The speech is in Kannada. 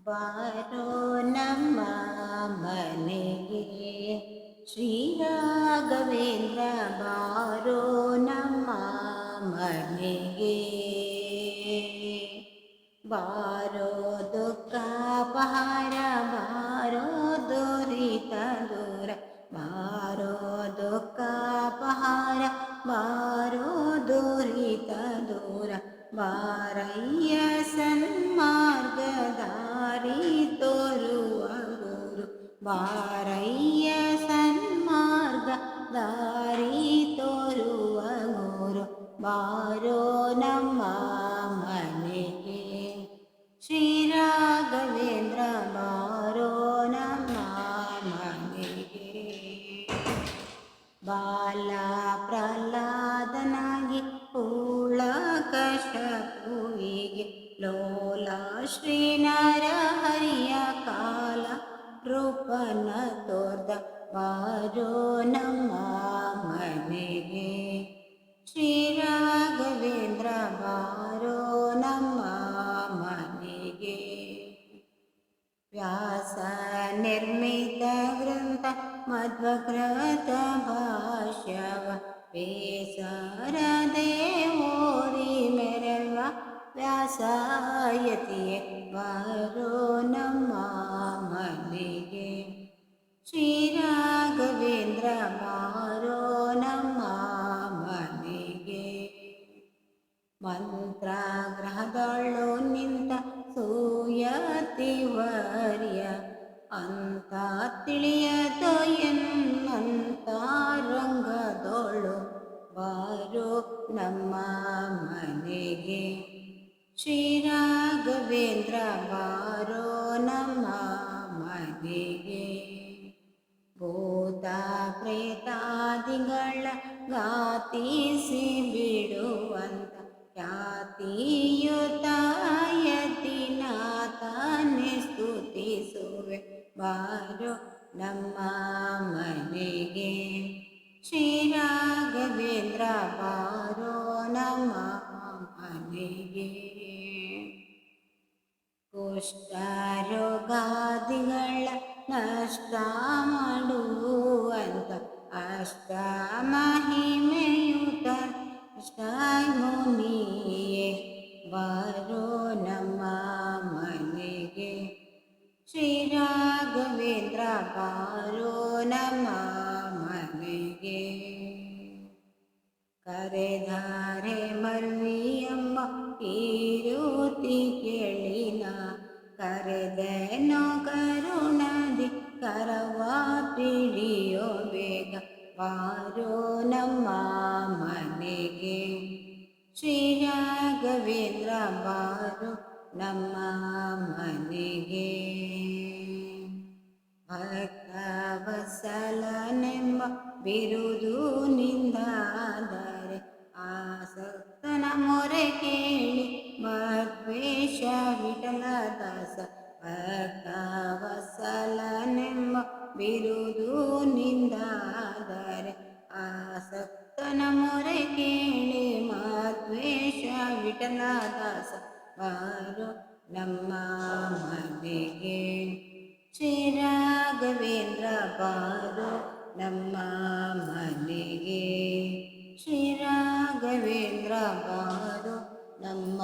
ಬಾರೋ ನಮ್ಮ ಮನೆಗೆ ಶ್ರೀ ರಾಘವೇಂದ್ರ ಬಾರೋ ನಮ್ಮ ಮನೆಗೆ ಬಾರೋ ದುಃಖಾಪಹಾರ ಬಾರೋ ದುರಿತ ದೂರ ಬಾರೋ ದುಃಖಾಪಹಾರ ಬಾರೋ ದುರಿತ ದೂರ ಬಾರಯ್ಯ ಸನ್ಮಾರ್ಗ ದಾರಿ ತೋರುವ ಗುರು ಬಾರಯ್ಯ ಸನ್ಮಾರ್ಗ ದಾರಿ ತೋರುವ ಗುರು ಬಾರೋ ನಮ್ಮ ಮನೆಗೆ ಶ್ರೀ ರಾಘವೇಂದ್ರ ಬಾರೋ ನಮ್ಮ ಮನೆಗೆ ಬಾಲ ಪ್ರಹ್ಲಾದನಾಗಿ ಕಶಪುವಿಗೆ ಲೋಲ ಶ್ರೀನರ ಹರಿಯ ಕಾಲ ರೂಪನ ತೋರ್ದ ಬಾರೋ ನಮ್ಮ ಮನೆಗೆ ಶ್ರೀ ರಾಘವೇಂದ್ರ ಬಾರೋ ನಮ್ಮ ಮನೆಗೆ ವ್ಯಾಸ ನಿರ್ಮಿತ ಗ್ರಂಥ ಮಧ್ವಕೃತ ಭಾಷ್ಯವ ಬೇಸರದೆ ಓದಿ ಮೆರವ ವ್ಯಾಸಾಯತಿಯೇ ಬಾರೋ ನಮ್ಮ ಮನೆಗೆ ಶ್ರೀ ರಾಘವೇಂದ್ರ ಬಾರೋ ನಮ್ಮ ಮನೆಗೆ ಮಂತ್ರಗ್ರಹದೊಳು ನಿಂತ ಸೂಯತಿ ವರ್ಯ ಅಂತ ತಿಳಿಯದೋ ಎನ್ನಂತ ರಂಗದೊಳು ಬಾರೋ ನಮ್ಮ ಮನೆಗೆ ಶ್ರೀ ರಾಘವೇಂದ್ರ ಬಾರೋ ನಮ್ಮ ಮನೆಗೆ ಭೂತ ಪ್ರೇತಾದಿಗಳ ಗಾತಿಸಿ ಬಿಡುವಂತ ಖ್ಯಾತಿಯುತಾಯತಿನಾಥನೆ ಸ್ತುತಿಸುವೆ ಬಾರೋ ನಮ್ಮ ಮನೆಗೆ ಶ್ರೀ ರಾಘವೇಂದ್ರ ಬಾರೋ ನಮ್ಮ ಮನೆಗೆ ಕುಷ್ಠರೋಗಾದಿಗಳ ನಷ್ಟ ಮಾಡುವಂತ ಅಷ್ಟ ಮಹಿಮೆಯುತ ಮುನಿಯೇ ಬಾರೋ ನಮ್ಮ ಮನೆಗೆ ಶ್ರೀ ರಾಘವೇಂದ್ರ ಬಾರೋ ನಮ್ಮ ಮನೆಗೆ ಕರೆಧಾರೆ ಮರ್ವಿಯಮ್ಮ ಈರುತಿ ಕೇಳಿನ ಕರೆದೆನೋ ಕರುಣದಿ ಕರವ ಪಿಡಿಯೋ ಬೇಗ ಬಾರೋ ನಮ್ಮ ಮನೆಗೆ ಶ್ರೀ ರಾಘವೇಂದ್ರ ಬಾರೋ ನಮ್ಮ ಮನೆಗೆ ಭಕ್ತವತ್ಸಲನೆಂಬ ಬಿರುದು ನಿಂದಾದರೆ ಆಸಕ್ತನ ಮೊರೆ ಕೇಳಿ ಮಧ್ವೇಶ ವಿಠಲದಾಸ ಭಕ್ತವತ್ಸಲನೆಂಬ ಬಿರುದು ನಿಂದಾದರೆ ಆಸಕ್ತನ ಮೊರೆ ಕೇಳಿ ಮಧ್ವೇಶ ವಿಠಲದಾಸ ಬಾರೋ ನಮ್ಮ ಮನೆಗೆ ಶ್ರೀ ರಾಘವೇಂದ್ರ ಬಾರೋ ನಮ್ಮ ಮನೆಗೆ ಶ್ರೀ ರಾಘವೇಂದ್ರ ಬಾರೋ ನಮ್ಮ